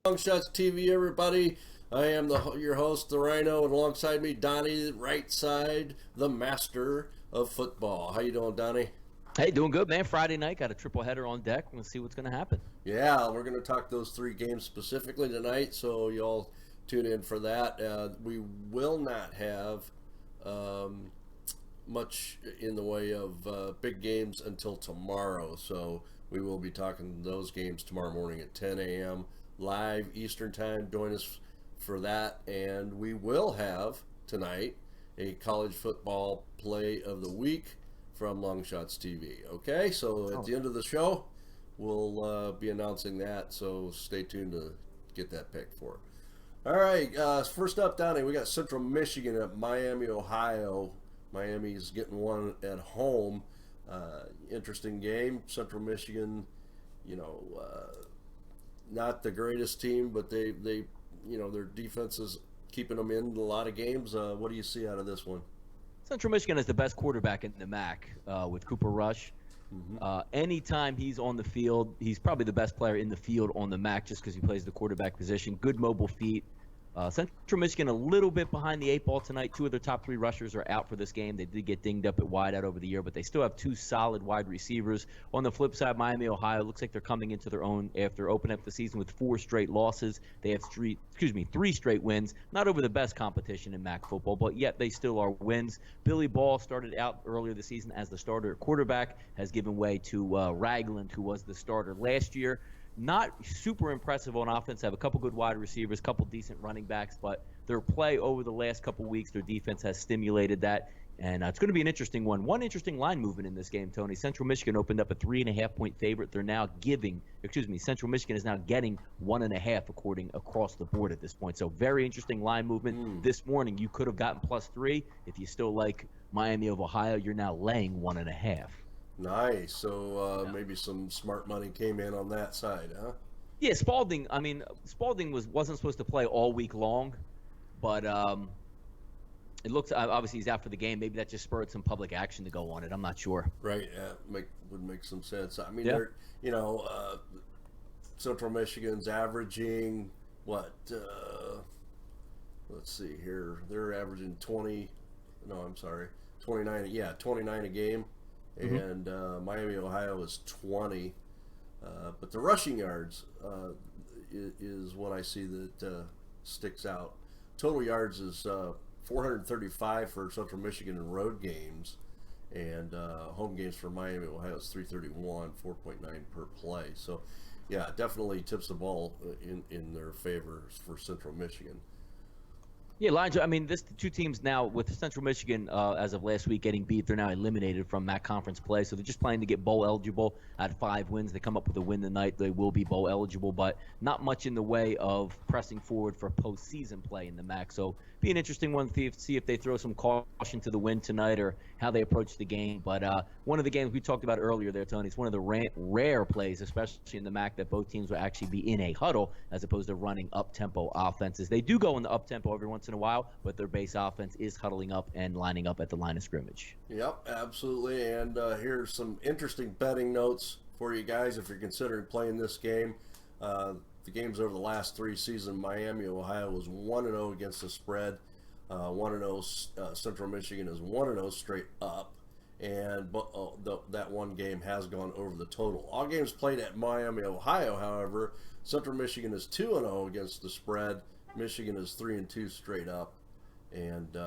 LongShots TV, everybody. I am your host, the Rhino, and alongside me, Donnie, right side, the master of football. How you doing, Donnie? Hey, doing good, man. Friday night, got a triple header on deck. We'll see what's going to happen. Yeah, we're going to talk those three games specifically tonight, so y'all tune in for that. We will not have much in the way of big games until tomorrow, so we will be talking those games tomorrow morning at 10 a.m. live Eastern Time. Join us for that, and we will have tonight a college football play of the week from LongShots TV. Okay, so at the end of the show, we'll be announcing that, so stay tuned to get that pick for it. All right, first up, Donnie, we got Central Michigan at Miami, Ohio. Miami's getting one at home. Interesting game. Central Michigan, not the greatest team, but they their defense is keeping them in a lot of games. What do you see out of this one? Central Michigan is the best quarterback in the MAC with Cooper Rush. Anytime he's on the field, he's probably the best player in the field on the MAC just because he plays the quarterback position. Good mobile feet. Central Michigan a little bit behind the eight ball tonight. Two of their top three rushers are out for this game. They did get dinged up at wide out over the year, but they still have two solid wide receivers. On the flip side, Miami, Ohio, looks like they're coming into their own after opening up the season with 4 straight losses. They have 3 straight wins, not over the best competition in MAC football, but yet they still are wins. Billy Ball started out earlier this season as the starter at quarterback, has given way to Ragland, who was the starter last year. Not super impressive on offense. Have a couple good wide receivers, couple decent running backs, but their play over the last couple weeks, their defense has stimulated that, and it's going to be an interesting one. One interesting line movement in this game, Tony. Central Michigan opened up a 3.5-point favorite. They're now Central Michigan is now getting 1.5 across the board at this point. So very interesting line movement. This morning you could have gotten +3. If you still like Miami of Ohio, you're now laying 1.5. Nice. So maybe some smart money came in on that side, huh? Yeah, Spalding. I mean, Spalding wasn't supposed to play all week long, but it looks obviously he's out for the game. Maybe that just spurred some public action to go on it. I'm not sure. Right. Yeah, would make some sense. I mean, they're Central Michigan's averaging what? Let's see here. They're averaging 20. No, I'm sorry, 29. Yeah, 29 a game. And Miami, Ohio is 20. But the rushing yards is what I see that sticks out. Total yards is 435 for Central Michigan in road games. And home games for Miami, Ohio is 331, 4.9 per play. So, yeah, definitely tips the ball in their favor for Central Michigan. Yeah, Elijah, I mean, the two teams now, with Central Michigan, as of last week, getting beat, they're now eliminated from MAC conference play. So they're just planning to get bowl eligible at 5 wins. They come up with a win tonight, they will be bowl eligible, but not much in the way of pressing forward for postseason play in the MAC. So be an interesting one to see if they throw some caution to the wind tonight or how they approach the game. But one of the games we talked about earlier there, Tony, it's one of the rare plays, especially in the MAC, that both teams will actually be in a huddle as opposed to running up-tempo offenses. They do go in the up-tempo every once in a while, but their base offense is huddling up and lining up at the line of scrimmage. Yep, absolutely. And here's some interesting betting notes for you guys if you're considering playing this game. The games over the last 3 seasons, Miami, Ohio was 1-0 against the spread. 1-0 Central Michigan is 1-0 straight up. And that one game has gone over the total. All games played at Miami, Ohio, however, Central Michigan is 2-0 against the spread. Michigan is 3-2 straight up, and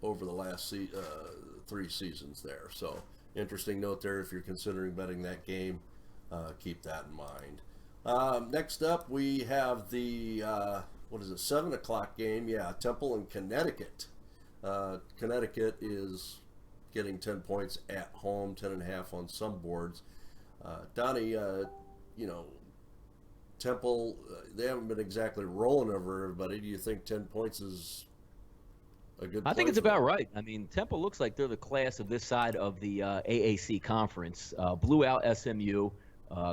over the last 3 seasons there. So interesting note there if you're considering betting that game. Keep that in mind. Next up, we have the 7 o'clock game? Yeah, Temple and Connecticut. Connecticut is getting 10 points at home, 10.5 on some boards. Donnie, Temple, they haven't been exactly rolling over everybody. Do you think 10 points is a good play? I think it's about right. I mean, Temple looks like they're the class of this side of the AAC conference. Blew out SMU.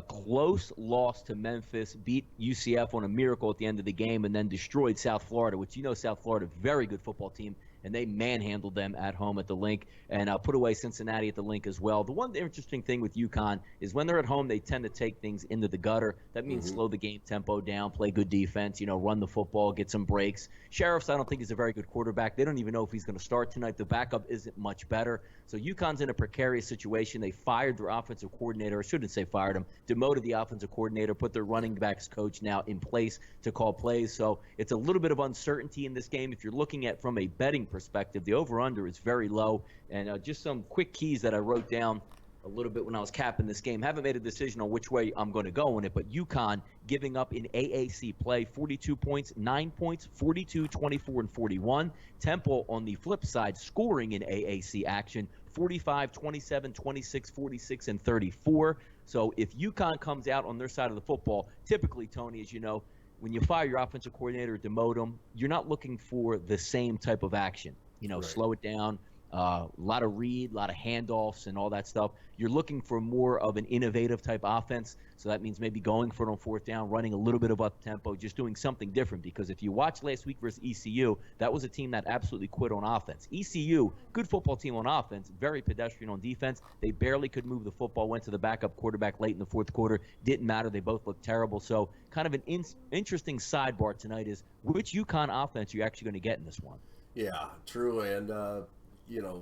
Close loss to Memphis, beat UCF on a miracle at the end of the game, and then destroyed South Florida, which South Florida, very good football team, and they manhandled them at home at the Link, and put away Cincinnati at the Link as well. The one interesting thing with UConn is when they're at home, they tend to take things into the gutter. That means slow the game tempo down, play good defense, run the football, get some breaks. Sheriffs, I don't think, is a very good quarterback. They don't even know if he's going to start tonight. The backup isn't much better. So UConn's in a precarious situation. They fired their offensive coordinator. I shouldn't say fired him. Demoted the offensive coordinator, put their running backs coach now in place to call plays. So it's a little bit of uncertainty in this game. If you're looking at from a betting perspective, the over-under is very low. And just some quick keys that I wrote down a little bit when I was capping this game. Haven't made a decision on which way I'm going to go in it, but UConn giving up in AAC play 42 points, 9 points, 42, 24, and 41. Temple on the flip side scoring in AAC action 45, 27, 26, 46, and 34. So if UConn comes out on their side of the football, typically, Tony, as you know, when you fire your offensive coordinator or demote him, you're not looking for the same type of action. Right. Slow it down. A lot of read, a lot of handoffs and all that stuff. You're looking for more of an innovative type offense. So that means maybe going for it on fourth down, running a little bit of up tempo, just doing something different. Because if you watched last week versus ECU, that was a team that absolutely quit on offense. ECU, good football team on offense, very pedestrian on defense. They barely could move the football, went to the backup quarterback late in the fourth quarter. Didn't matter. They both looked terrible. So kind of an interesting sidebar tonight is which UConn offense you're actually going to get in this one. Yeah, true. And,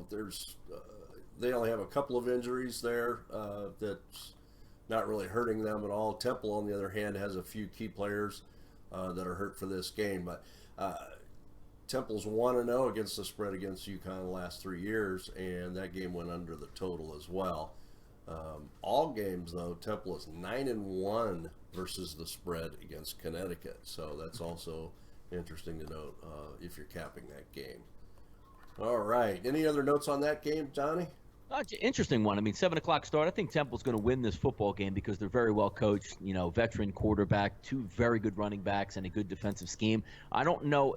there's they only have a couple of injuries there that's not really hurting them at all. Temple, on the other hand, has a few key players that are hurt for this game. But Temple's 1-0 against the spread against UConn the last 3 years, and that game went under the total as well. All games, though, Temple is 9-1 versus the spread against Connecticut. So that's also interesting to note if you're capping that game. All right. Any other notes on that game, Johnny? Interesting one. I mean, 7 o'clock start. I think Temple's going to win this football game because they're very well coached, veteran quarterback, 2 very good running backs, and a good defensive scheme. I don't know,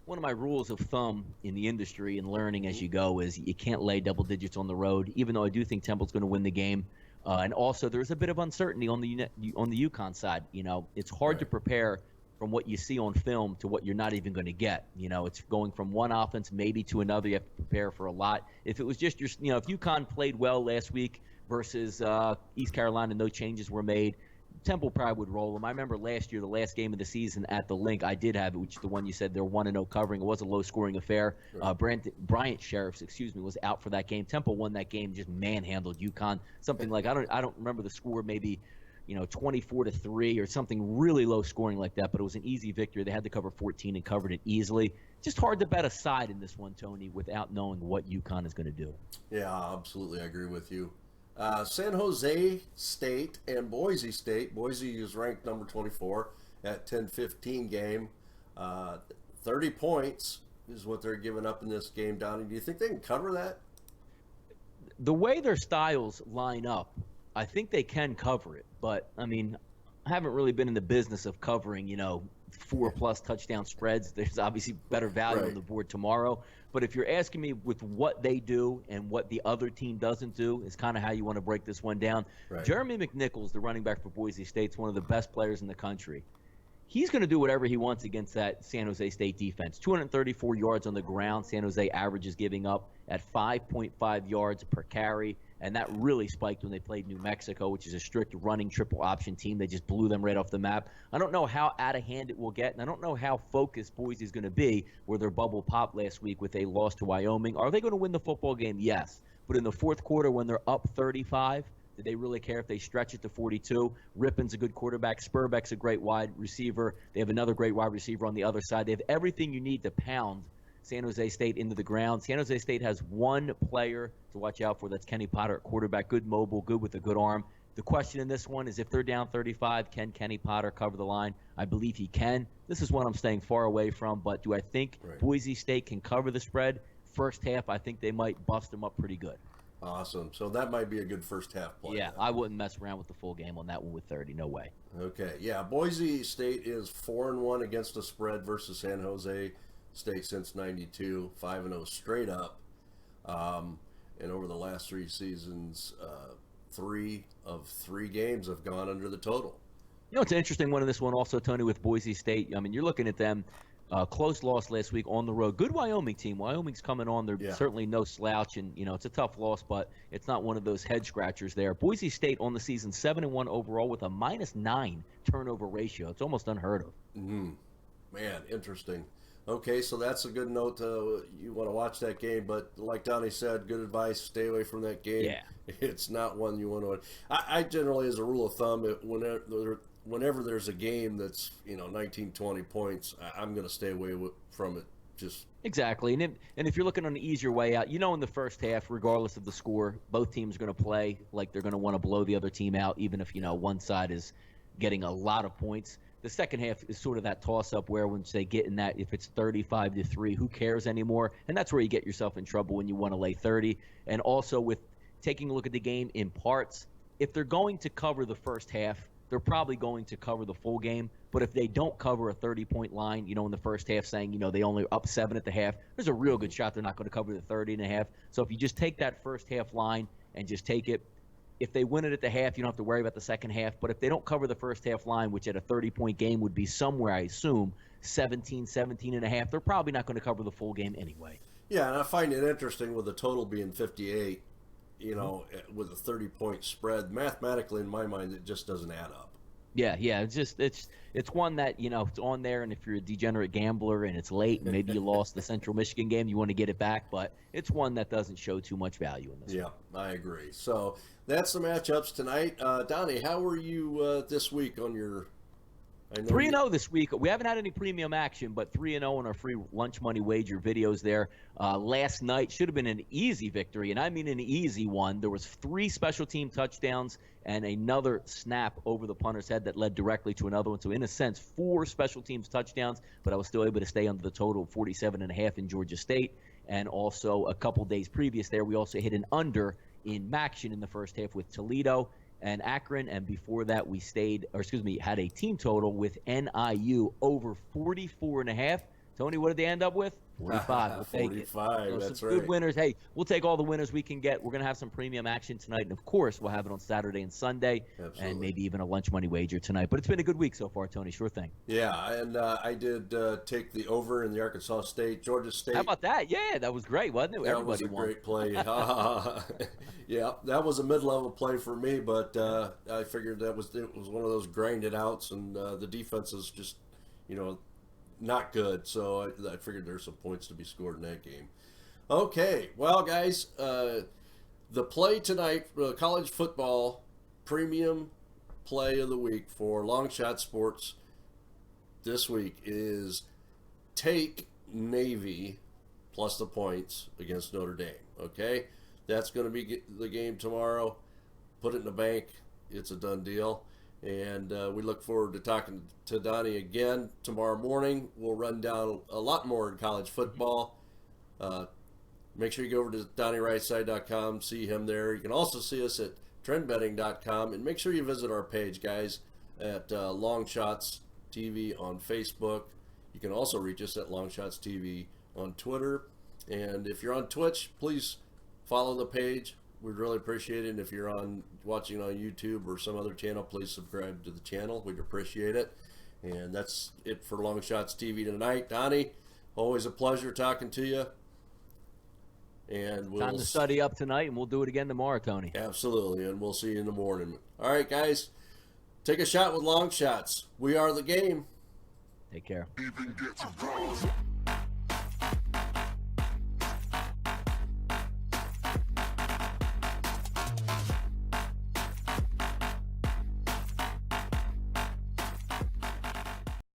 one of my rules of thumb in the industry and learning as you go is you can't lay double digits on the road, even though I do think Temple's going to win the game. And also there's a bit of uncertainty on the UConn side. It's hard to prepare from what you see on film to what you're not even going to get. It's going from one offense maybe to another. You have to prepare for a lot. If it was just if UConn played well last week versus East Carolina, no changes were made, Temple probably would roll them. I remember last year, the last game of the season at the Link, I did have it, which is the one you said they're 1-0 covering. It was a low-scoring affair. Bryant Sheriffs, was out for that game. Temple won that game, just manhandled UConn. Something like I don't remember the score, maybe 24-3 or something really low scoring like that, but it was an easy victory. They had to cover 14 and covered it easily. Just hard to bet a side in this one, Tony, without knowing what UConn is going to do. Yeah, absolutely. I agree with you. San Jose State and Boise State. Boise is ranked number 24 at 10-15 game. 30 points is what they're giving up in this game, Donnie. Do you think they can cover that? The way their styles line up, I think they can cover it, but I mean, I haven't really been in the business of covering, 4+ touchdown spreads. There's obviously better value on the board tomorrow. But if you're asking me with what they do and what the other team doesn't do is kind of how you want to break this one down. Right. Jeremy McNichols, the running back for Boise State, is one of the best players in the country. He's going to do whatever he wants against that San Jose State defense. 234 yards on the ground. San Jose average is giving up at 5.5 yards per carry. And that really spiked when they played New Mexico, which is a strict running triple option team. They just blew them right off the map. I don't know how out of hand it will get, and I don't know how focused Boise is going to be where their bubble popped last week with a loss to Wyoming. Are they going to win the football game? Yes. But in the fourth quarter when they're up 35, do they really care if they stretch it to 42? Rippon's a good quarterback. Spurbeck's a great wide receiver. They have another great wide receiver on the other side. They have everything you need to pound San Jose State into the ground. San Jose State has one player to watch out for. That's Kenny Potter at quarterback. Good mobile, good with a good arm. The question in this one is if they're down 35, can Kenny Potter cover the line? I believe he can. This is one I'm staying far away from, but do I think Boise State can cover the spread? First half, I think they might bust them up pretty good. Awesome. So that might be a good first half play. Yeah, I wouldn't mess around with the full game on that one with 30. No way. Okay. Yeah, Boise State is 4-1 against the spread versus San Jose State since 92, 5-0 straight up. And over the last 3 seasons, 3 of 3 games have gone under the total. It's an interesting one in this one also, Tony, with Boise State. I mean, you're looking at them. Close loss last week on the road. Good Wyoming team. Wyoming's coming on. They're Yeah. certainly no slouch, and it's a tough loss, but it's not one of those head scratchers there. Boise State on the season 7-1 overall with a -9 turnover ratio. It's almost unheard of. Man, interesting. Okay, so that's a good note. You want to watch that game, but like Donnie said, good advice: stay away from that game. Yeah. It's not one you want to. I generally, as a rule of thumb, whenever there's a game that's 19, 20 points, I'm going to stay away from it. Just Exactly. And if you're looking on an easier way out, in the first half, regardless of the score, both teams are going to play like they're going to want to blow the other team out, even if one side is getting a lot of points. The second half is sort of that toss-up where once they get in that, if it's 35-3, who cares anymore? And that's where you get yourself in trouble when you want to lay 30. And also with taking a look at the game in parts, if they're going to cover the first half, they're probably going to cover the full game. But if they don't cover a 30-point line, in the first half saying, they only up 7 at the half, there's a real good shot they're not going to cover the 30 and a half. So if you just take that first half line and just take it, if they win it at the half, you don't have to worry about the second half. But if they don't cover the first half line, which at a 30-point game would be somewhere, I assume, 17 and a half, they're probably not going to cover the full game anyway. Yeah, and I find it interesting with the total being 58, with a 30-point spread. Mathematically, in my mind, it just doesn't add up. Yeah, it's one that, it's on there, and if you're a degenerate gambler and it's late and maybe you lost the Central Michigan game, you want to get it back, but it's one that doesn't show too much value in this Yeah, one. I agree. So that's the matchups tonight. Donnie, how were you this week on your... 3-0 this week. We haven't had any premium action, but 3-0 on our free lunch money wager videos there. Last night should have been an easy victory, and I mean an easy one. There was 3 special team touchdowns and another snap over the punter's head that led directly to another one. So in a sense, 4 special teams touchdowns, but I was still able to stay under the total of 47.5 in Georgia State. And also a couple days previous there, we also hit an under in Maction in the first half with Toledo and Akron, and before that we had a team total with NIU over 44.5. Tony, what did they end up with? 45. We'll take 45, it. that's some right. Good winners. Hey, we'll take all the winners we can get. We're going to have some premium action tonight, and of course we'll have it on Saturday and Sunday. Absolutely. And maybe even a lunch money wager tonight. But it's been a good week so far, Tony. Sure thing. Yeah, and I did take the over in the Arkansas State, Georgia State. How about that? Yeah, that was great, wasn't it? That Everybody was a won. great play. Yeah, that was a mid-level play for me, but I figured it was one of those grinded outs, and the defense is just, not good. So I figured there's some points to be scored in that game. Okay, well, guys, the play tonight, college football premium play of the week for LongShot Sports this week is take Navy plus the points against Notre Dame. Okay, that's going to be the game tomorrow. Put it in the bank. It's a done deal. And we look forward to talking to Donnie again tomorrow morning. We'll run down a lot more in college football. Make sure you go over to DonnieRightside.com, see him there. You can also see us at TrendBetting.com. And make sure you visit our page, guys, at LongShots TV on Facebook. You can also reach us at LongShots TV on Twitter. And if you're on Twitch, please follow the page. We'd really appreciate it. And if you're watching on YouTube or some other channel, please subscribe to the channel. We'd appreciate it. And that's it for LongShots TV tonight. Donnie, always a pleasure talking to you. And we'll Time to study up tonight, and we'll do it again tomorrow, Tony. Absolutely, and we'll see you in the morning. All right, guys, take a shot with LongShots. We are the game. Take care. Even get to